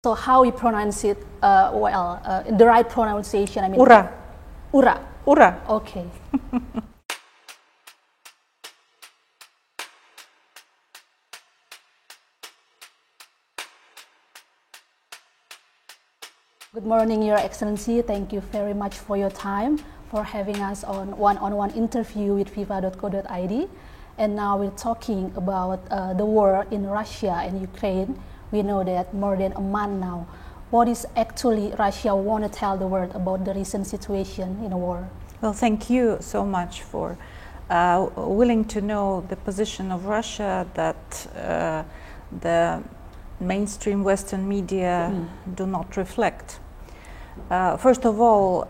So how we pronounce it, the right pronunciation, I mean... Uraa. Uraa. Uraa. Okay. Good morning, Your Excellency. Thank you very much for your time, for having us on one-on-one interview with viva.co.id. And now we're talking about the war in Russia and Ukraine. We know that more than a month now. What is actually Russia want to tell the world about the recent situation in the war? Well, thank you so much for willing to know the position of Russia that the mainstream Western media do not reflect. First of all,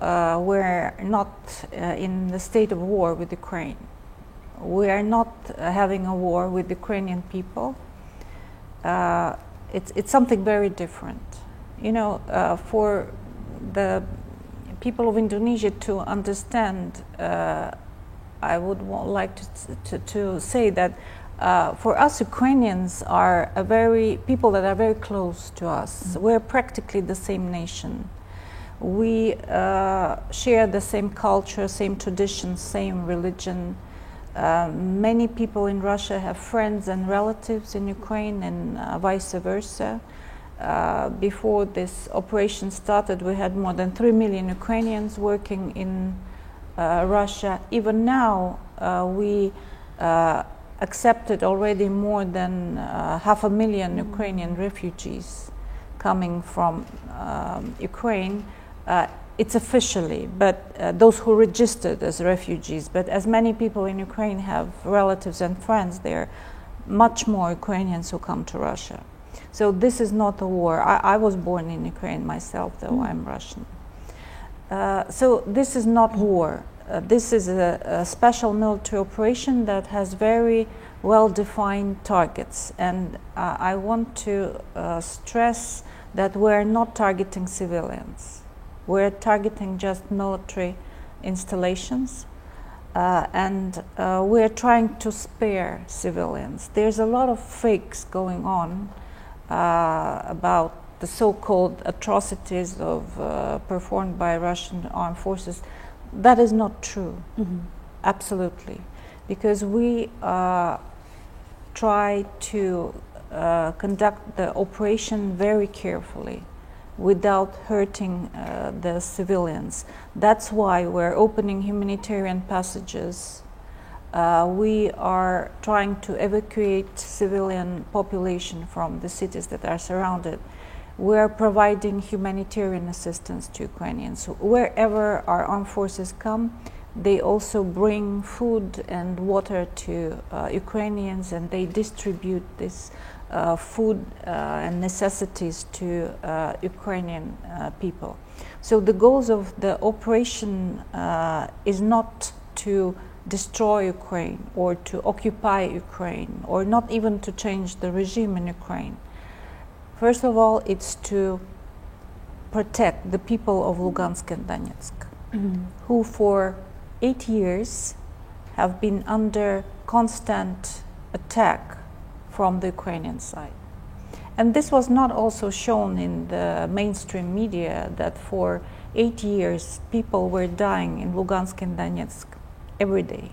we're not in the state of war with Ukraine. We are not having a war with Ukrainian people. It's something very different. You know, for the people of Indonesia to understand, I would like to say that for us, Ukrainians are people that are very close to us. We're practically the same nation. We share the same culture, same traditions, same religion. Many people in Russia have friends and relatives in Ukraine and vice versa. Before this operation started, we had more than 3 million Ukrainians working in Russia. Even now, we accepted already more than 500,000 Ukrainian refugees coming from Ukraine. It's officially, but those who registered as refugees. But as many people in Ukraine have relatives and friends, there are much more Ukrainians who come to Russia. So this is not a war. I was born in Ukraine myself, though I'm Russian. So this is not war. This is a special military operation that has very well-defined targets. And I want to stress that we're not targeting civilians. We're targeting just military installations, and we're trying to spare civilians. There's a lot of fakes going on about the so-called atrocities performed by Russian armed forces. That is not true, absolutely, because we try to conduct the operation very carefully, without hurting the civilians. That's why we're opening humanitarian passages. We are trying to evacuate civilian population from the cities that are surrounded. We're providing humanitarian assistance to Ukrainians. So wherever our armed forces come, they also bring food and water to Ukrainians, and they distribute this food and necessities to Ukrainian people. So the goals of the operation is not to destroy Ukraine or to occupy Ukraine or not even to change the regime in Ukraine. First of all, it's to protect the people of Lugansk and Donetsk, who for 8 years have been under constant attack from the Ukrainian side. And this was not also shown in the mainstream media, that for 8 years people were dying in Lugansk and Donetsk every day.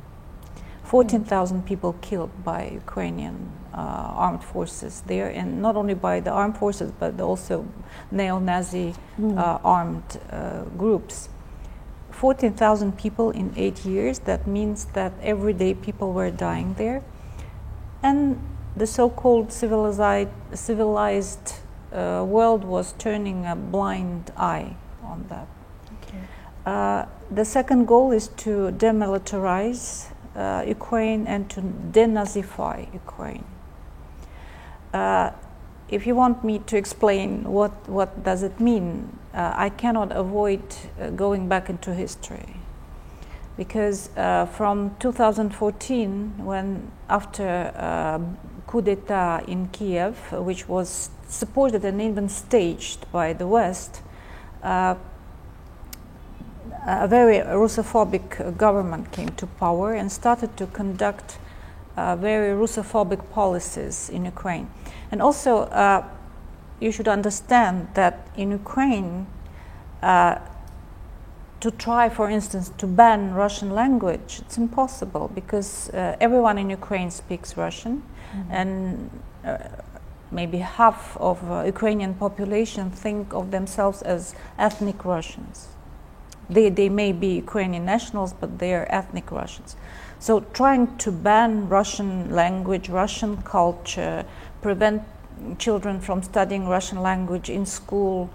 14,000 people killed by Ukrainian armed forces there, and not only by the armed forces but also neo-Nazi armed groups. 14,000 people in 8 years, that means that every day people were dying there. And the so-called civilized world was turning a blind eye on that. Okay. The second goal is to demilitarize Ukraine and to denazify Ukraine. If you want me to explain what does it mean, I cannot avoid going back into history. Because from 2014, when after coup d'etat in Kiev, which was supported and even staged by the West, a very Russophobic government came to power and started to conduct very Russophobic policies in Ukraine. And also you should understand that in Ukraine, to try, for instance, to ban Russian language, it's impossible because everyone in Ukraine speaks Russian, and maybe half of Ukrainian population think of themselves as ethnic Russians. They may be Ukrainian nationals, but they are ethnic Russians. So trying to ban Russian language, Russian culture, prevent children from studying Russian language in school,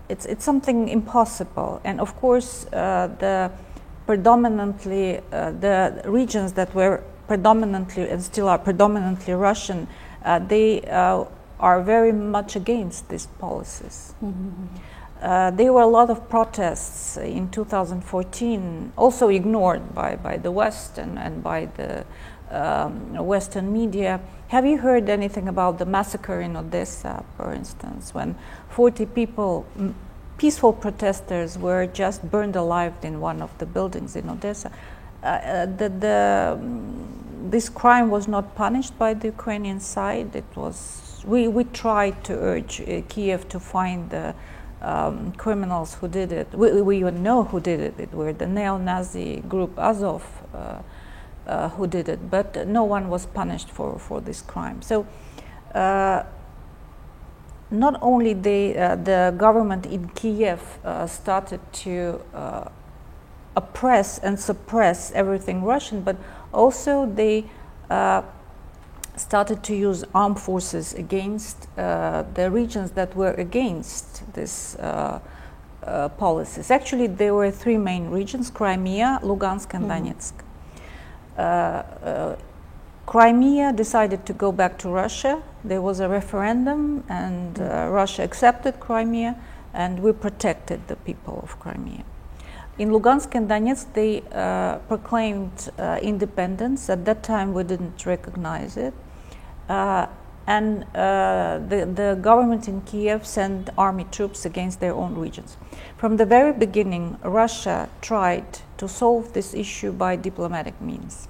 it's something impossible. And of course, the regions that were predominantly and still are predominantly Russian, they are very much against these policies. There were a lot of protests in 2014, also ignored by the West and by the Western media. Have you heard anything about the massacre in Odessa, for instance, when 40 people, peaceful protesters, were just burned alive in one of the buildings in Odessa? This crime was not punished by the Ukrainian side. It was we tried to urge Kiev to find the criminals who did it. We even know who did it. It were the neo-Nazi group Azov who did it, but no one was punished for this crime. So not only the government in Kiev started to oppress and suppress everything Russian, but also they started to use armed forces against the regions that were against this policies. Actually, there were three main regions: Crimea, Lugansk, and Donetsk. Crimea decided to go back to Russia. There was a referendum, and Russia accepted Crimea, and we protected the people of Crimea. In Lugansk and Donetsk, they proclaimed independence. At that time, we didn't recognize it. And the government in Kiev sent army troops against their own regions. From the very beginning, Russia tried to solve this issue by diplomatic means.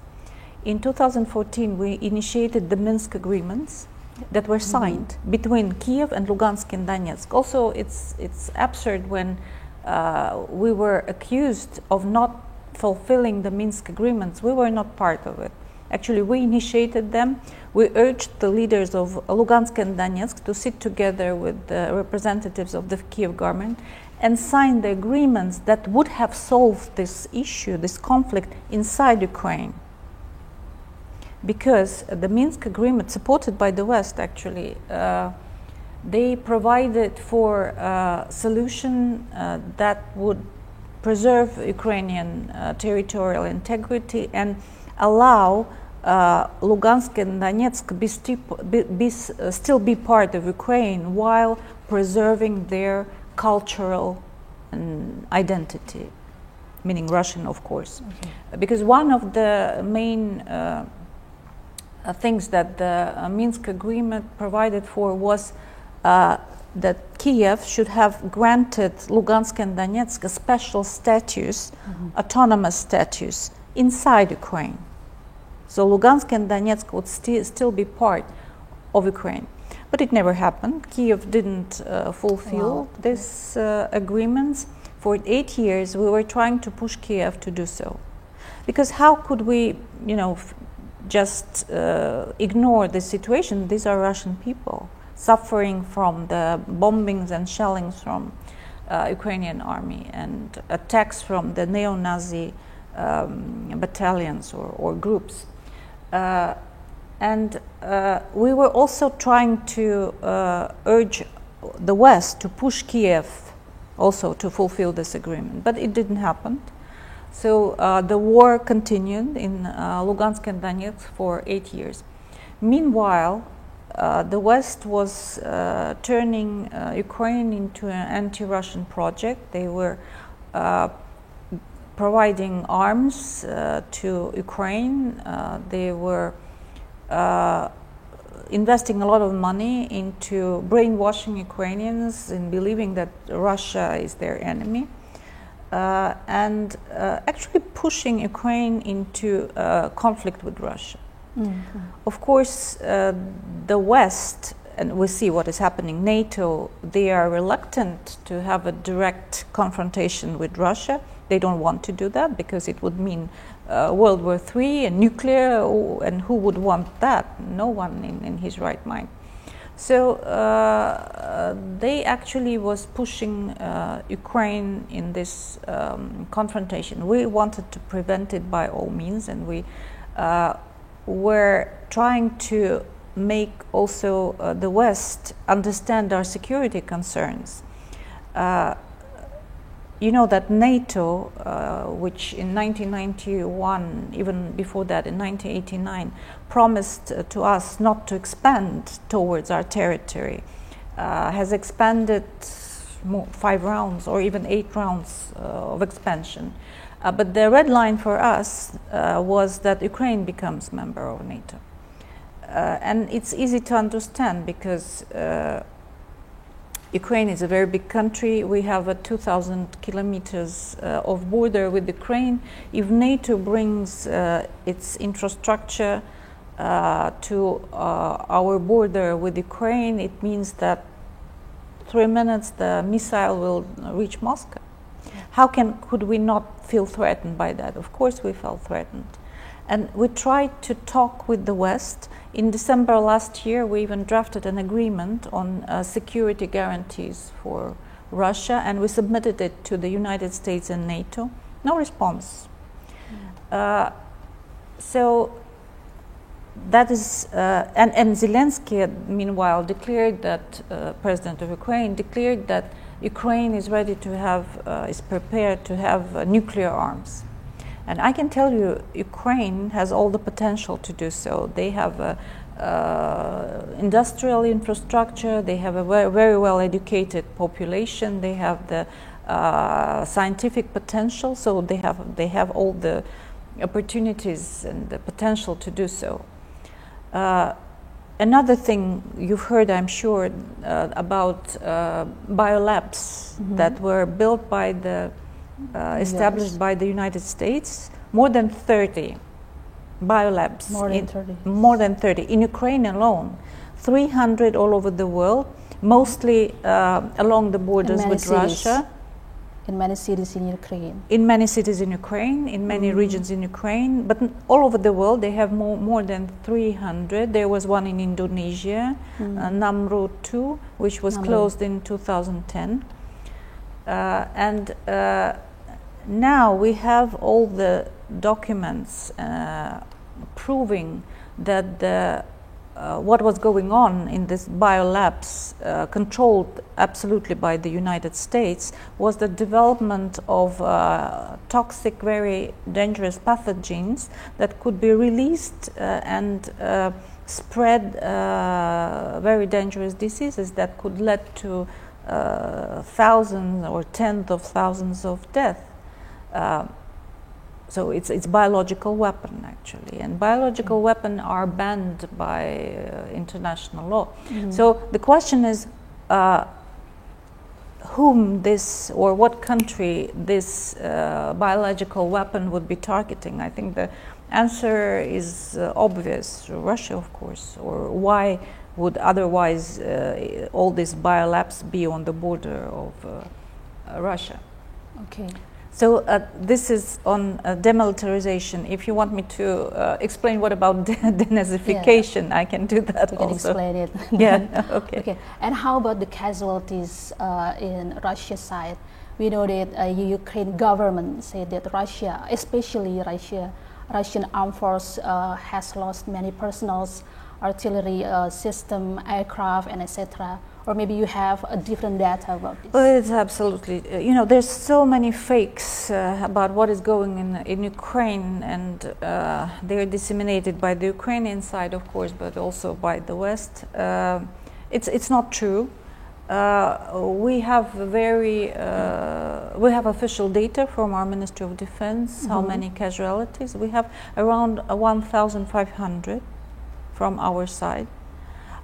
In 2014, we initiated the Minsk agreements that were signed between Kiev and Lugansk and Donetsk. Also, it's absurd when we were accused of not fulfilling the Minsk agreements. We were not part of it. Actually, we initiated them. We urged the leaders of Lugansk and Donetsk to sit together with the representatives of the Kiev government and sign the agreements that would have solved this issue, this conflict inside Ukraine. Because the Minsk agreement, supported by the West actually, they provided for a solution that would preserve Ukrainian territorial integrity and allow Lugansk and Donetsk still be part of Ukraine while preserving their cultural identity, meaning Russian, of course. Because one of the main things that the Minsk agreement provided for was that Kiev should have granted Lugansk and Donetsk a special status, autonomous status, inside Ukraine. So Lugansk and Donetsk would still be part of Ukraine. But it never happened. Kiev didn't fulfill these agreements. For 8 years, we were trying to push Kiev to do so. Because how could we, just ignore the situation? These are Russian people suffering from the bombings and shellings from Ukrainian army and attacks from the neo-Nazi battalions or groups. And we were also trying to urge the West to push Kiev also to fulfill this agreement, but it didn't happen. So the war continued in Lugansk and Donetsk for 8 years. Meanwhile, the West was turning Ukraine into an anti-Russian project. They were providing arms to Ukraine. They were investing a lot of money into brainwashing Ukrainians in believing that Russia is their enemy, and actually pushing Ukraine into conflict with Russia. Of course, the West and we see what is happening. NATO, they are reluctant to have a direct confrontation with Russia. They don't want to do that because it would mean World War III and nuclear, and who would want that? No one in his right mind. So they actually was pushing Ukraine in this confrontation. We wanted to prevent it by all means, and we were trying to make also the West understand our security concerns. You know that NATO, which in 1991, even before that in 1989, promised to us not to expand towards our territory, has expanded 5 rounds or even 8 rounds of expansion. But the red line for us was that Ukraine becomes member of NATO. And it's easy to understand because Ukraine is a very big country. We have 2,000 kilometers of border with Ukraine. If NATO brings its infrastructure to our border with Ukraine, it means that 3 minutes the missile will reach Moscow. How could we not feel threatened by that? Of course we felt threatened. And we tried to talk with the West. In December last year, we even drafted an agreement on security guarantees for Russia, and we submitted it to the United States and NATO. No response. So that is, and Zelensky, meanwhile, declared that, President of Ukraine, declared that Ukraine is ready to have, is prepared to have nuclear arms. And I can tell you, Ukraine has all the potential to do so. They have industrial infrastructure, they have a very well-educated population, they have the scientific potential, so they have all the opportunities and the potential to do so. Another thing you've heard, I'm sure, about biolabs that were built by the established by the United States, more than 30 biolabs. More than 30. In Ukraine alone, 300 all over the world, mostly along the borders with Russia. In many cities in Ukraine. In many cities in Ukraine, in many regions in Ukraine, but all over the world they have more than 300. There was one in Indonesia, Namru 2, which was closed in 2010. And now we have all the documents proving that what was going on in these biolabs, controlled absolutely by the United States, was the development of toxic, very dangerous pathogens that could be released and spread very dangerous diseases that could lead to thousands or tens of thousands of deaths. So it's biological weapon actually, and biological weapons are banned by international law. So the question is, whom this or what country this biological weapon would be targeting? I think the answer is obvious: Russia, of course. Or why would otherwise all these biolabs be on the border of Russia? Okay. So this is on demilitarization. If you want me to explain what about denazification, I can do that you also. Can explain it. Yeah, okay. Okay. And how about the casualties in Russia's side? We know that Ukraine government said that Russia, especially Russian armed force has lost many personals, artillery system, aircraft, and etc. Or maybe you have a different data about this. Well, it's absolutely, you know, there's so many fakes about what is going in Ukraine, and they're disseminated by the Ukrainian side, of course, but also by the West. It's not true. We have we have official data from our Ministry of Defense, how many casualties. We have around 1,500 from our side.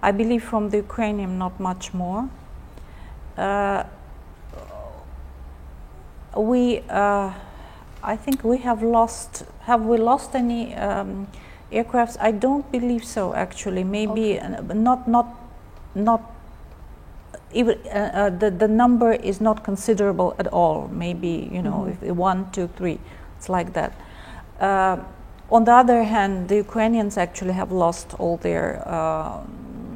I believe from the Ukrainian not much more. I think we have lost. Have we lost any aircrafts? I don't believe so. Actually, maybe not not even the number is not considerable at all. Maybe, you know, if 1, 2, 3, it's like that. On the other hand, the Ukrainians actually have lost all their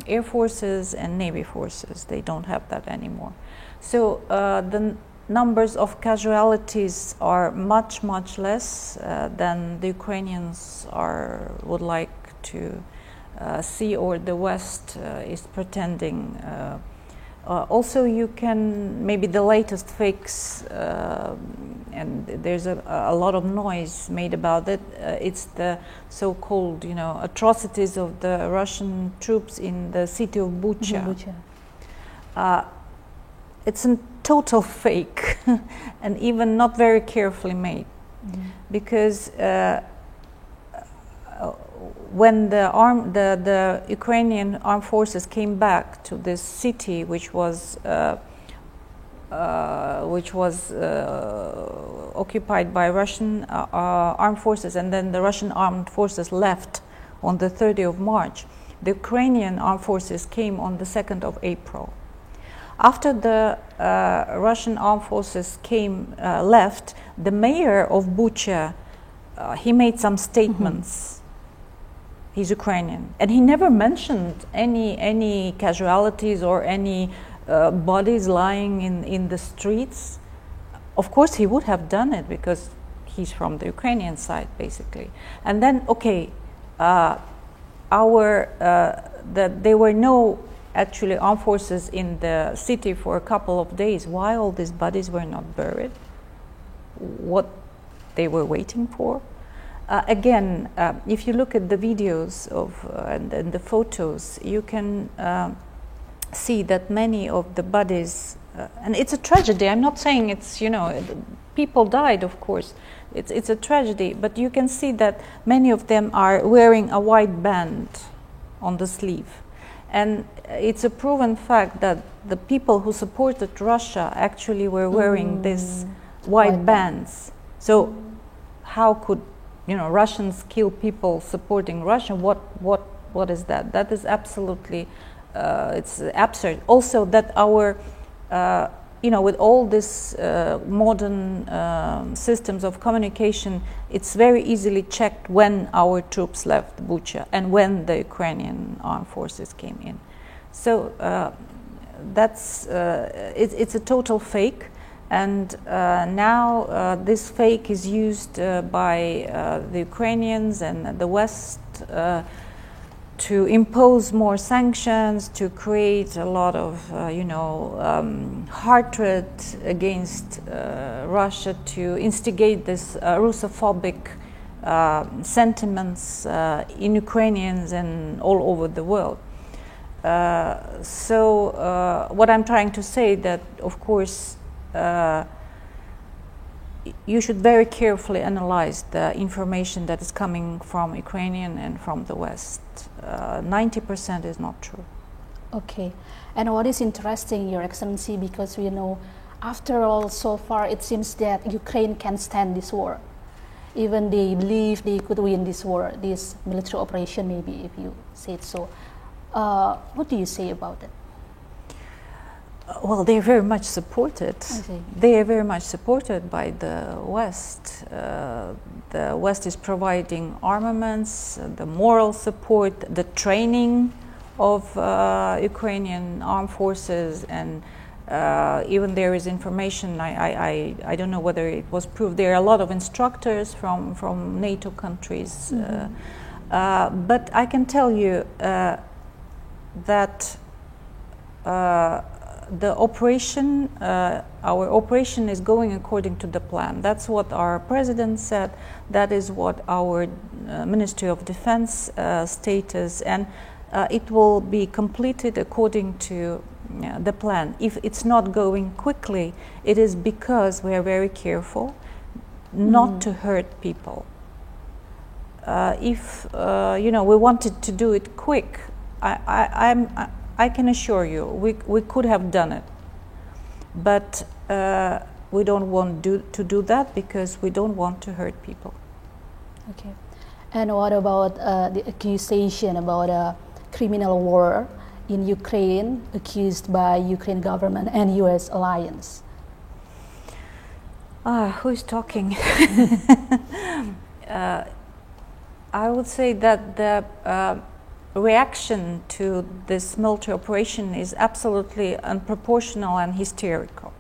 air forces and navy forces. They don't have that anymore. So the numbers of casualties are much, much less than the Ukrainians would like to see, or the West is pretending. Also, you can, maybe the latest fakes, and there's a lot of noise made about it, it's the so-called, you know, atrocities of the Russian troops in the city of Bucha. It's a total fake and even not very carefully made, because when the Ukrainian armed forces came back to this city, which was occupied by Russian armed forces, and then the Russian armed forces left on the 30th of March, the Ukrainian armed forces came on the 2nd of April. After the Russian armed forces left, the mayor of Bucha, he made some statements. He's Ukrainian, and he never mentioned any casualties or any bodies lying in the streets. Of course, he would have done it because he's from the Ukrainian side, basically. And then, okay, there were no actually armed forces in the city for a couple of days. Why all these bodies were not buried? What they were waiting for? Again, if you look at the videos and the photos, you can see that many of the bodies, and it's a tragedy. I'm not saying it's, you know, people died, of course. It's a tragedy, but you can see that many of them are wearing a white band on the sleeve. And it's a proven fact that the people who supported Russia actually were wearing these white bands. So how could, you know, Russians kill people supporting Russia? What is that? That is absolutely, it's absurd. Also, that our, you know, with all this modern systems of communication, it's very easily checked when our troops left Bucha and when the Ukrainian armed forces came in. So that's it's a total fake. And now this fake is used by the Ukrainians and the West to impose more sanctions, to create a lot of, you know, hatred against Russia, to instigate this Russophobic sentiments in Ukrainians and all over the world. So what I'm trying to say that, of course, you should very carefully analyze the information that is coming from Ukrainian and from the West. 90% is not true. Okay. And what is interesting, Your Excellency, because we know, after all, so far it seems that Ukraine can stand this war. Even they believe they could win this war, this military operation, maybe, if you say it so. What do you say about it? Well, they are very much supported. They are very much supported by the West. The West is providing armaments, the moral support, the training of Ukrainian armed forces, and even there is information, I don't know whether it was proved, there are a lot of instructors from NATO countries. But I can tell you that the operation, our operation is going according to the plan. That's what our president said. That is what our Ministry of Defense stated, and it will be completed according to the plan. If it's not going quickly, it is because we are very careful not to hurt people. If you know, we wanted to do it quick, I can assure you, we could have done it, but we don't want to do that because we don't want to hurt people. Okay. And what about the accusation about a criminal war in Ukraine accused by Ukraine government and US alliance? Who is talking? I would say that the reaction to this military operation is absolutely unproportional and hysterical.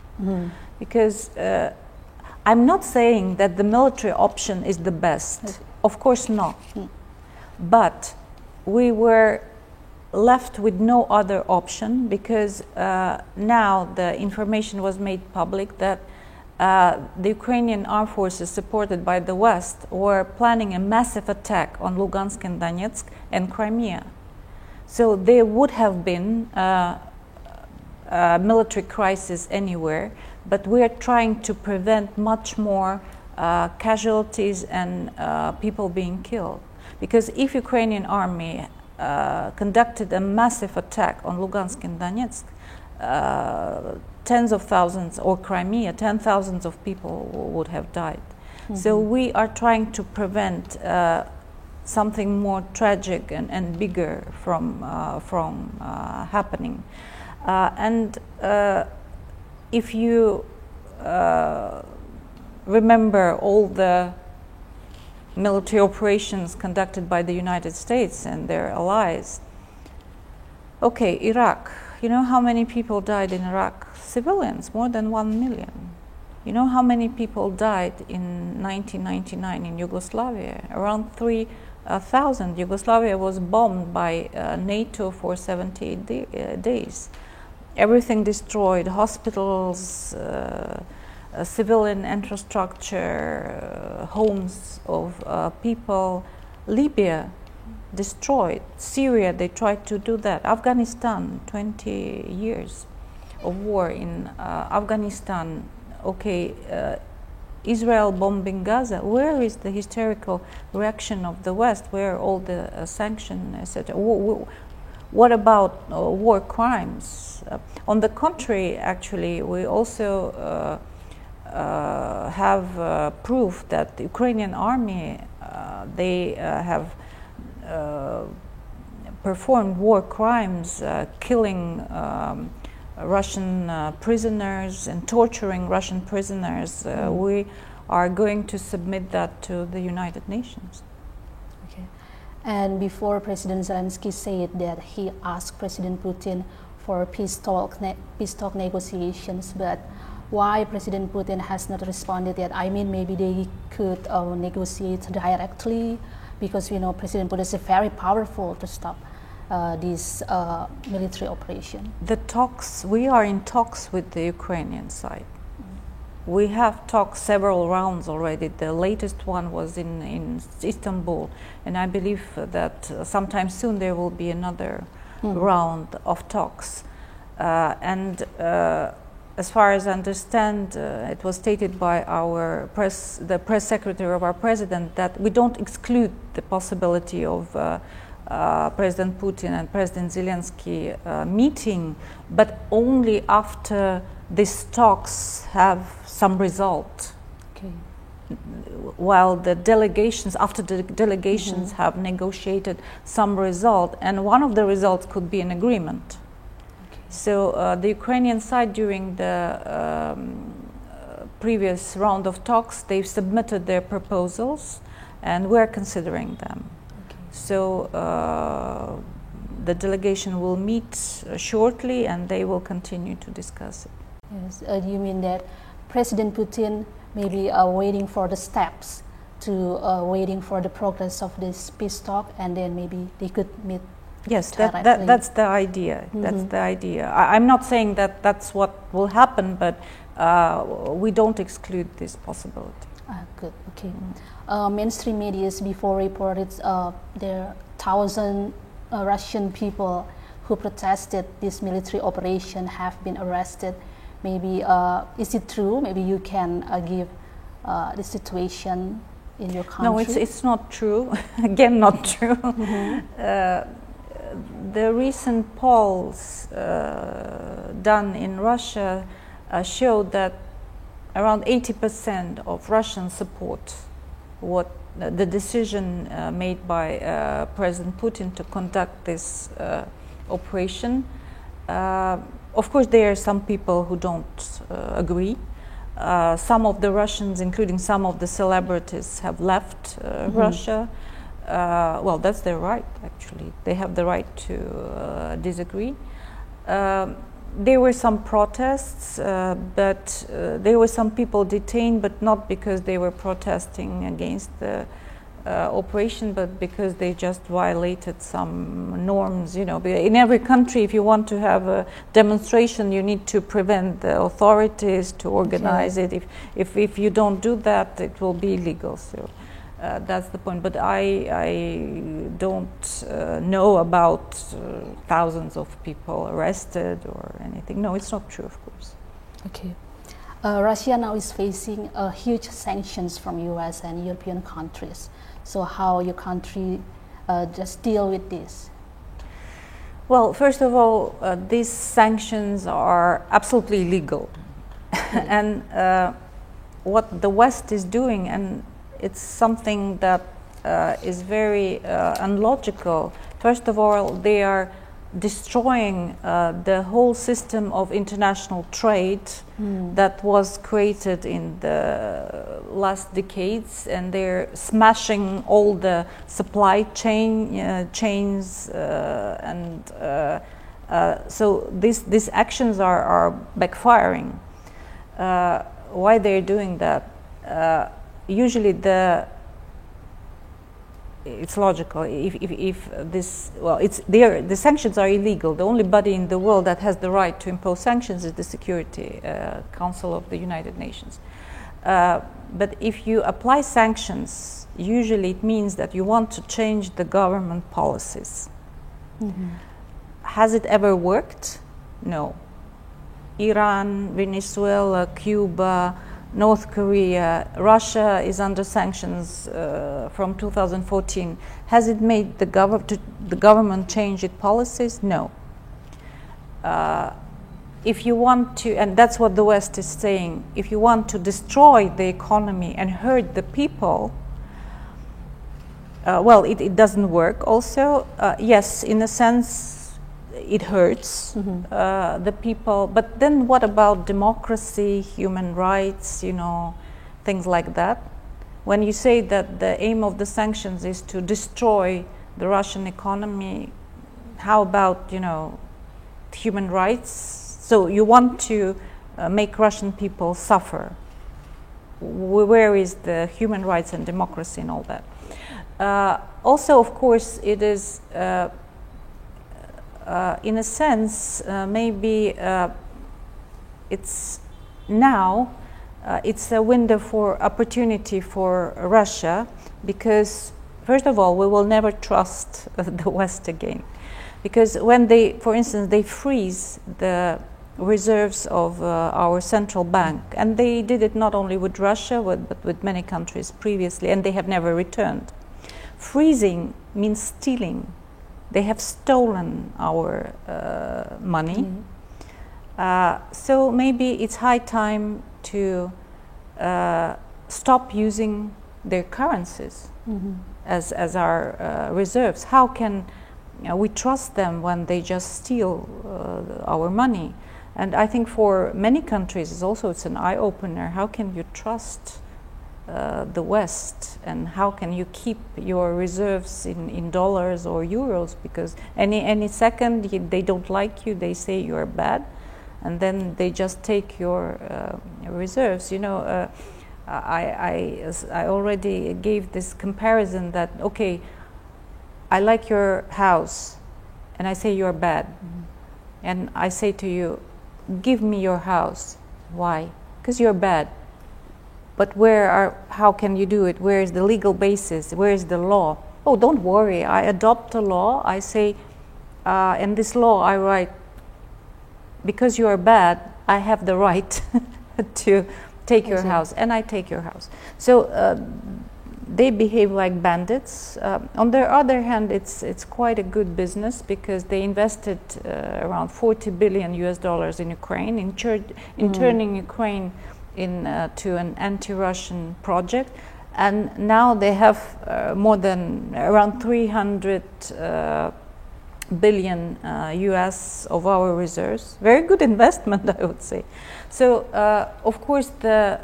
Because I'm not saying that the military option is the best. Of course not. But we were left with no other option, because now the information was made public that the Ukrainian armed forces, supported by the West, were planning a massive attack on Lugansk and Donetsk and Crimea. So there would have been a military crisis anywhere, but we are trying to prevent much more casualties and people being killed. Because if Ukrainian army conducted a massive attack on Lugansk and Donetsk, tens of thousands, or Crimea, 10,000s of people would have died. So we are trying to prevent something more tragic and bigger from happening. And if you remember all the military operations conducted by the United States and their allies. Okay, Iraq. You know how many people died in Iraq? Civilians, more than 1 million. You know how many people died in 1999 in Yugoslavia? Around 3,000. Yugoslavia was bombed by NATO for 78 days. Everything destroyed, hospitals, civilian infrastructure, homes of people. Libya, destroyed. Syria, they tried to do that. Afghanistan, 20 years of war in Afghanistan. Okay, Israel bombing Gaza. Where is the hysterical reaction of the West? Where are all the sanctions, etc.? What about war crimes? On the contrary, actually, we also have proof that the Ukrainian army, they have performed war crimes, killing Russian prisoners and torturing Russian prisoners. We are going to submit that to the United Nations. Okay. And before President Zelensky said that he asked President Putin for peace talk negotiations, but why President Putin has not responded yet? I mean, maybe they could negotiate directly, because we know President Putin is very powerful to stop this military operation. The talks, we are in talks with the Ukrainian side. We have talked several rounds already. The latest one was in Istanbul, and I believe that sometime soon there will be another round of talks. As far as I understand, it was stated by the press secretary of our president, that we don't exclude the possibility of President Putin and President Zelensky meeting, but only after these talks have some result. Okay. While the delegations, after the delegations have negotiated some result, and one of the results could be an agreement. So the Ukrainian side, during the previous round of talks, they've submitted their proposals, and we're considering them. Okay. So the delegation will meet shortly, and they will continue to discuss it. Yes, you mean that President Putin maybe waiting for the steps to waiting for the progress of this peace talk, and then maybe they could meet. Yes, that's the idea. That's the idea. I'm not saying that that's what will happen, but we don't exclude this possibility. Good, okay. Mainstream media before reported there are 1,000 Russian people who protested this military operation have been arrested. Maybe, is it true? Maybe you can give the situation in your country. No, it's not true. Again, not true. The recent polls done in Russia showed that around 80% of Russians support what the decision made by President Putin to conduct this operation. Of course, there are some people who don't agree. Some of the Russians, including some of the celebrities, have left Russia. Well, that's their right, actually. They have the right to disagree. There were some protests, but there were some people detained, but not because they were protesting against the operation, but because they just violated some norms. You know, in every country, if you want to have a demonstration, you need to prevent the authorities to organize it. If you don't do that, it will be illegal. So that's the point. But I don't know about thousands of people arrested or anything. No, it's not true, of course. Okay. Russia now is facing huge sanctions from US and European countries. So how your country just deal with this? Well, first of all, these sanctions are absolutely illegal. And what the West is doing, and it's something that is very unlogical. First of all, they are destroying the whole system of international trade that was created in the last decades, and they're smashing all the supply chains, and so these actions are backfiring. Why they're doing that? Usually it's logical. If this, well, it's there. The sanctions are illegal. The only body in the world that has the right to impose sanctions is the Security Council of the United Nations. But if you apply sanctions, usually it means that you want to change the government policies. Has it ever worked? No. Iran, Venezuela, Cuba, North Korea, Russia is under sanctions from 2014. Has it made the government change its policies? No. If you want to, and that's what the West is saying, if you want to destroy the economy and hurt the people, well, it doesn't work also. Yes, in a sense, it hurts the people, but then what about democracy, human rights, you know, things like that? When you say that the aim of the sanctions is to destroy the Russian economy, how about, you know, human rights? So you want to make Russian people suffer. Where is the human rights and democracy and all that? Also, of course, it is in a sense, maybe it's now, it's a window for opportunity for Russia, because first of all, we will never trust the West again. Because when they, for instance, they freeze the reserves of our central bank, and they did it not only with Russia, but with many countries previously, and they have never returned. Freezing means stealing. They have stolen our money. So maybe it's high time to stop using their currencies as our reserves. How can we trust them when they just steal our money? And I think for many countries it's an eye-opener. How can you trust the West, and how can you keep your reserves in dollars or euros? Because any second they don't like you, they say you are bad, and then they just take your reserves. You know, I already gave this comparison that, okay, I like your house, and I say you're bad, and I say to you, give me your house. Why? Because you're bad. But how can you do it? Where is the legal basis? Where is the law? Oh, don't worry, I adopt a law. I say, in this law I write, because you are bad, I have the right to take your house, and I take your house. So they behave like bandits. On the other hand, it's quite a good business, because they invested around $40 billion in Ukraine, in turning Ukraine to an anti-Russian project, and now they have more than around 300 billion US of our reserves. Very good investment, I would say. So, of course, the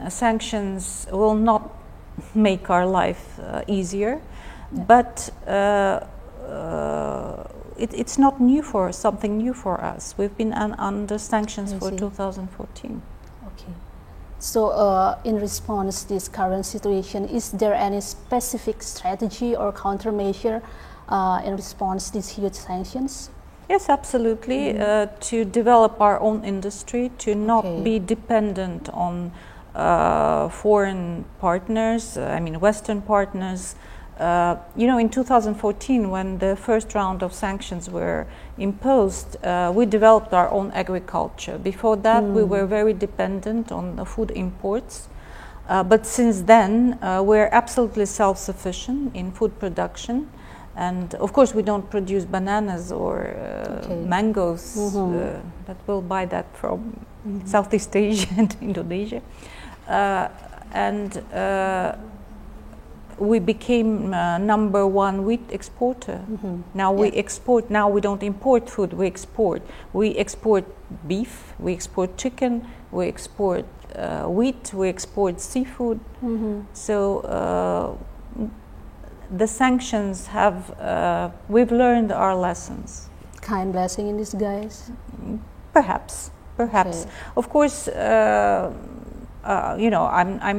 sanctions will not make our life easier, but it's not new for something new for us. We've been under sanctions for 2014. Okay. So, in response to this current situation, is there any specific strategy or countermeasure in response to these huge sanctions? Yes, absolutely. To develop our own industry, to not be dependent on foreign partners, Western partners. In 2014, when the first round of sanctions were imposed, we developed our own agriculture. Before that, we were very dependent on the food imports. But since then, we're absolutely self-sufficient in food production. And of course, we don't produce bananas or mangoes, but we'll buy that from Southeast Asia and Indonesia. We became number one wheat exporter. Now we export. Now we don't import food. We export. We export beef. We export chicken. We export wheat. We export seafood. So the sanctions have. We've learned our lessons. Kind blessing in disguise. Perhaps. Okay. Of course, I'm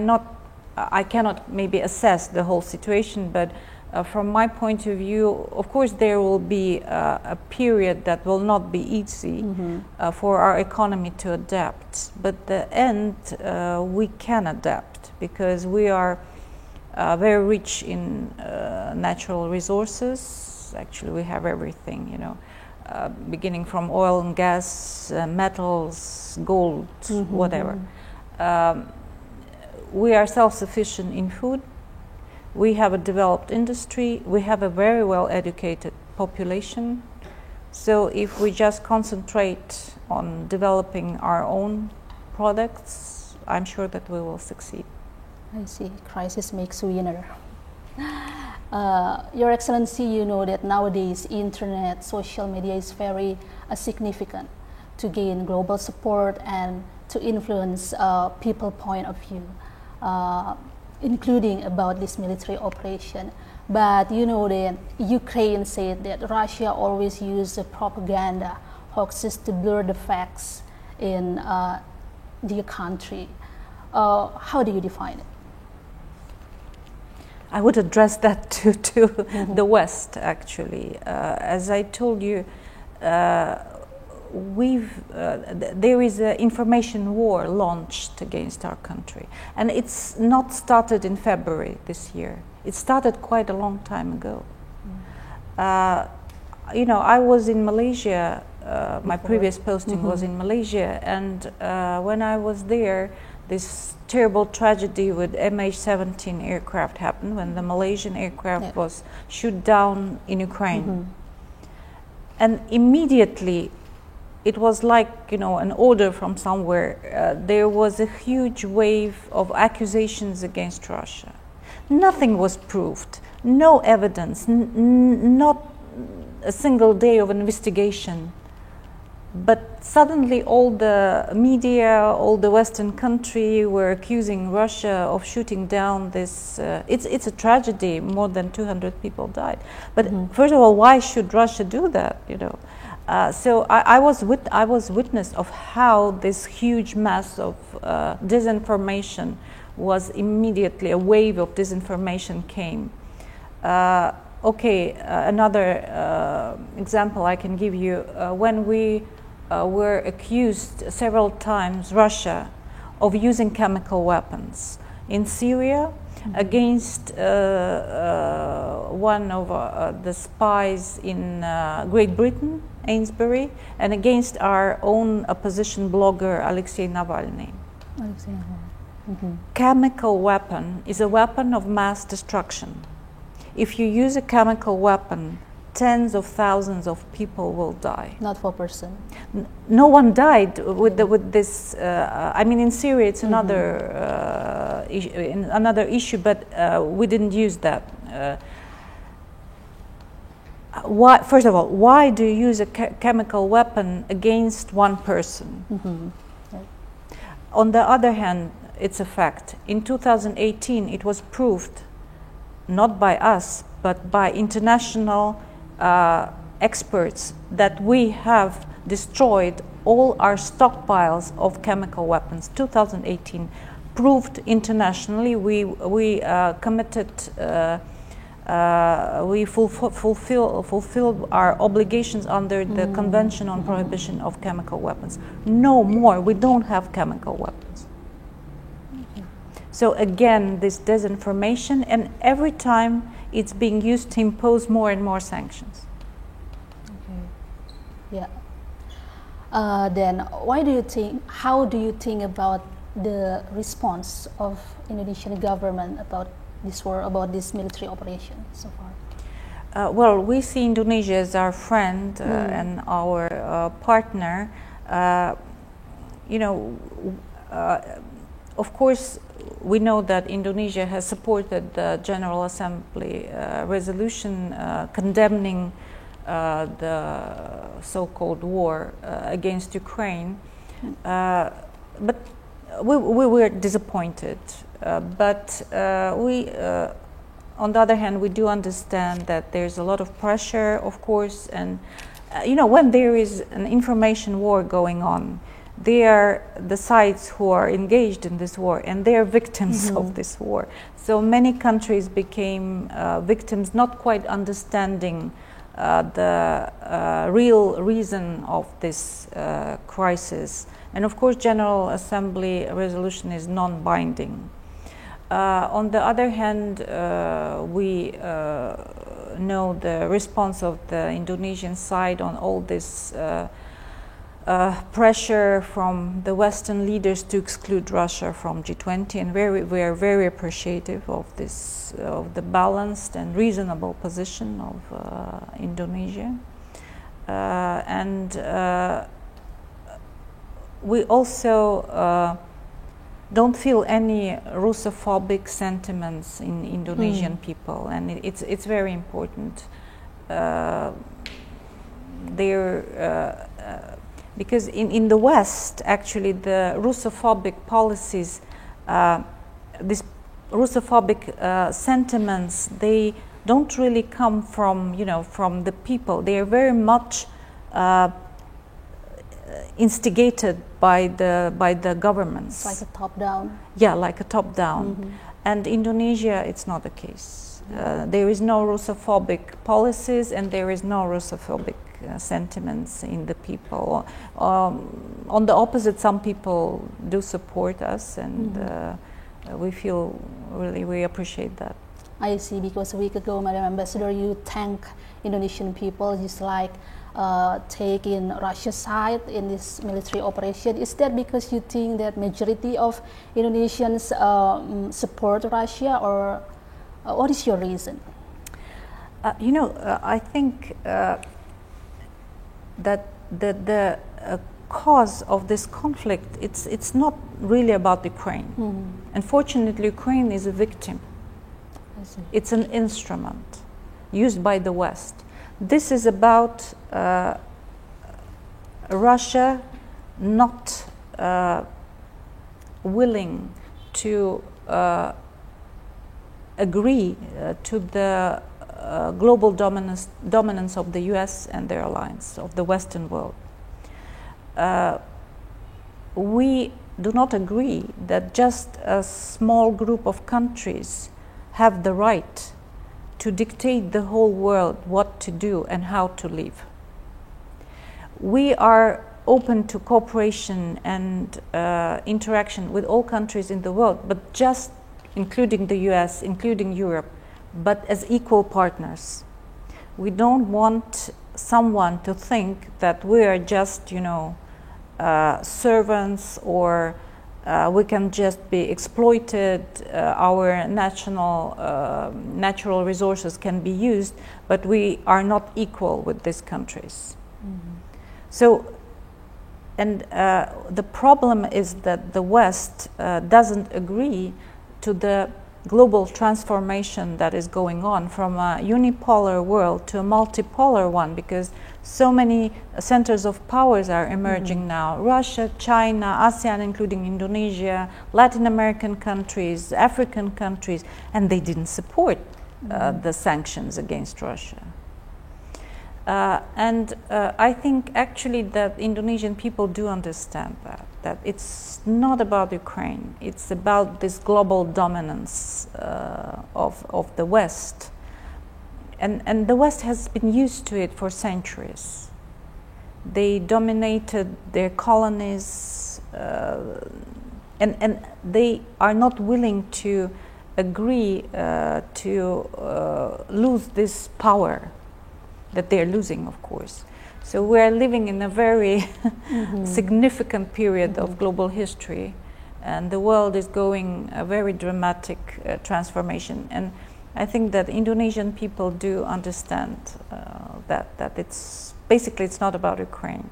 not. I cannot maybe assess the whole situation, but from my point of view, of course, there will be a period that will not be easy for our economy to adapt. But the end, we can adapt because we are very rich in natural resources. Actually, we have everything, beginning from oil and gas, metals, gold, whatever. We are self-sufficient in food. We have a developed industry. We have a very well-educated population. So if we just concentrate on developing our own products, I'm sure that we will succeed. I see. Crisis makes winner. Your Excellency, you know that nowadays internet, social media is very significant to gain global support and to influence people's point of view. Including about this military operation. But you know that Ukraine said that Russia always used the propaganda hoaxes to blur the facts in their country. How do you define it? I would address that to the West, actually. As I told you, there is an information war launched against our country, and it's not started in February this year. It started quite a long time ago. I was in Malaysia. My previous posting was in Malaysia, and when I was there, this terrible tragedy with MH17 aircraft happened when the Malaysian aircraft was shot down in Ukraine, and immediately. It was like, an order from somewhere. There was a huge wave of accusations against Russia. Nothing was proved, no evidence, not a single day of investigation. But suddenly all the media, all the Western country were accusing Russia of shooting down this. It's a tragedy, more than 200 people died. But first of all, why should Russia do that, So I was witness of how this huge mass of disinformation was immediately, a wave of disinformation came. Another example I can give you, when we were accused several times, Russia, of using chemical weapons in Syria against one of the spies in Great Britain, Ainsbury, and against our own opposition blogger Alexei Navalny. Chemical weapon is a weapon of mass destruction. If you use a chemical weapon, tens of thousands of people will die. Not for person. No one died with this. In Syria, it's another issue, but we didn't use that. why, first of all, why do you use a chemical weapon against one person? Right. On the other hand, it's a fact. In 2018, it was proved, not by us, but by international experts, that we have destroyed all our stockpiles of chemical weapons. 2018 proved internationally. We committed. We fulfilled our obligations under the Convention on Prohibition of Chemical Weapons. No more. We don't have chemical weapons. So again, this disinformation, and every time it's being used to impose more and more sanctions. Yeah. Then why do you think, how do you think about the response of Indonesian government about this war, about this military operation so far? Well, we see Indonesia as our friend and our partner. Of course, we know that Indonesia has supported the General Assembly resolution condemning the so-called war against Ukraine, but we were disappointed. But on the other hand, we do understand that there's a lot of pressure, of course, and when there is an information war going on, they are the sides who are engaged in this war, and they are victims of this war. So many countries became victims, not quite understanding the real reason of this crisis. And of course, General Assembly resolution is non-binding. On the other hand, we know the response of the Indonesian side on all this pressure from the Western leaders to exclude Russia from G20, and we are very appreciative of this, of the balanced and reasonable position of Indonesia. We also don't feel any Russophobic sentiments in Indonesian people, and it's very important. Because in the West, actually, the Russophobic policies, these Russophobic sentiments, they don't really come from from the people. They are very much instigated by the governments. It's like a top-down. Yeah, like a top-down. And Indonesia, it's not the case. There is no Russophobic policies, and there is no Russophobic sentiments in the people. On the opposite, some people do support us, and we feel we appreciate that. I see, because a week ago, Madam Ambassador, you thank Indonesian people just like taking Russia's side in this military operation. Is that because you think that majority of Indonesians support Russia, or what is your reason? I think that the cause of this conflict, it's not really about Ukraine. Unfortunately, Ukraine is a victim. I see. It's an instrument used by the West. This is about Russia not willing to agree to the global dominance of the US and their alliance, of the Western world. We do not agree that just a small group of countries have the right to dictate the whole world what to do and how to live. We are open to cooperation and interaction with all countries in the world, but just including the US, including Europe, but as equal partners. We don't want someone to think that we are just, servants, or we can just be exploited, our natural resources can be used, but we are not equal with these countries. So, and the problem is that the West doesn't agree to the global transformation that is going on from a unipolar world to a multipolar one, because so many centers of powers are emerging now. Russia, China, ASEAN, including Indonesia, Latin American countries, African countries, and they didn't support the sanctions against Russia. And I think actually that Indonesian people do understand that it's not about Ukraine, it's about this global dominance of the West. And the West has been used to it for centuries. They dominated their colonies, and they are not willing to agree to lose this power that they're losing, of course. So we're living in a very significant period of global history, and the world is going a very dramatic transformation. And I think that Indonesian people do understand that it's basically it's not about Ukraine.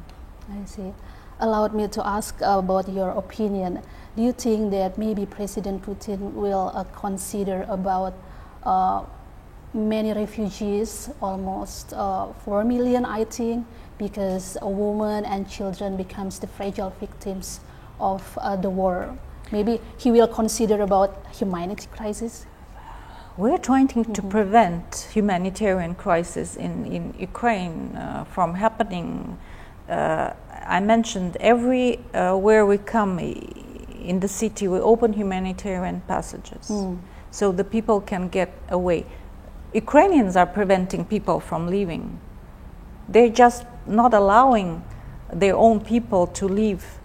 I see. Allowed me to ask about your opinion. Do you think that maybe President Putin will consider about many refugees, almost 4 million, I think, because a woman and children becomes the fragile victims of the war? Maybe he will consider about humanity crisis. We're trying to prevent humanitarian crisis in Ukraine from happening. I mentioned where we come in the city, we open humanitarian passages so the people can get away. Ukrainians are preventing people from leaving. They're just not allowing their own people to leave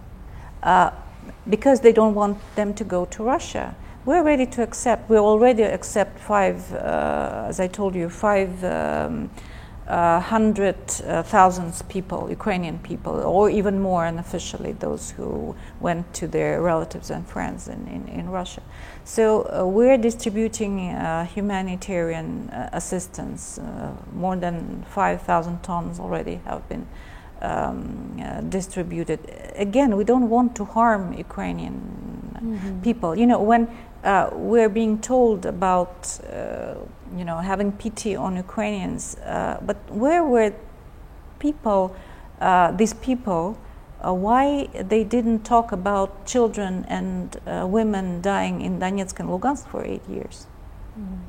because they don't want them to go to Russia. We're ready to accept. We already accept as I told you, 500,000 people, Ukrainian people, or even more unofficially, those who went to their relatives and friends in Russia. So we're distributing humanitarian assistance. More than 5,000 tons already have been distributed. Again, we don't want to harm Ukrainian people. You know, when we're being told about having pity on Ukrainians, but where were these people, why they didn't talk about children and women dying in Donetsk and Lugansk for 8 years?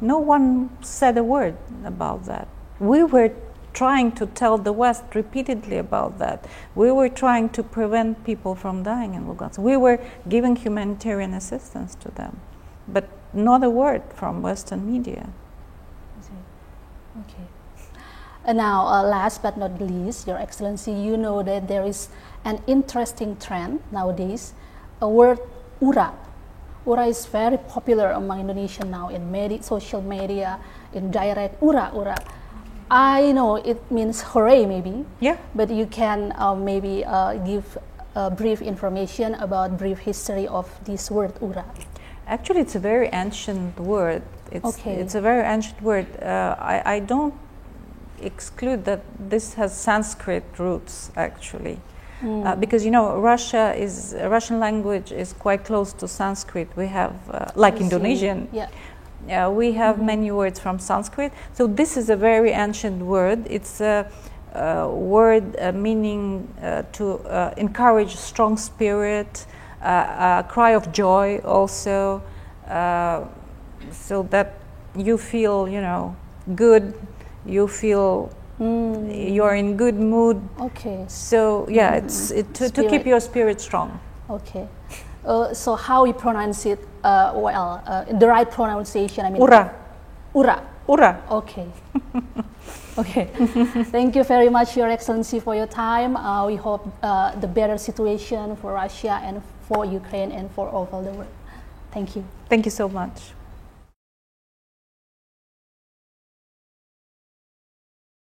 No one said a word about that. We were trying to tell the West repeatedly about that. We were trying to prevent people from dying in Lugansk. We were giving humanitarian assistance to them, but not a word from Western media. Okay. And now, last but not least, Your Excellency, you know that there is an interesting trend nowadays, a word Uraa. Uraa is very popular among Indonesians now in social media, in direct Uraa. I know it means hooray, maybe. Yeah. But you can maybe give brief information about brief history of this word Uraa. Actually, it's a very ancient word. It's a very ancient word. I don't exclude that this has Sanskrit roots, actually. Because Russian language is quite close to Sanskrit. We have, like Indonesian, we have many words from Sanskrit. So this is a very ancient word. It's a word meaning to encourage strong spirit, a cry of joy also, so that you feel, good, you feel you're in good mood. Okay. So yeah, to keep your spirit strong. Okay. So how we pronounce it? The right pronunciation. I mean. Uraa. Uraa. Uraa. Okay. Okay. Thank you very much, Your Excellency, for your time. We hope the better situation for Russia and for Ukraine and for all the world. Thank you. Thank you so much.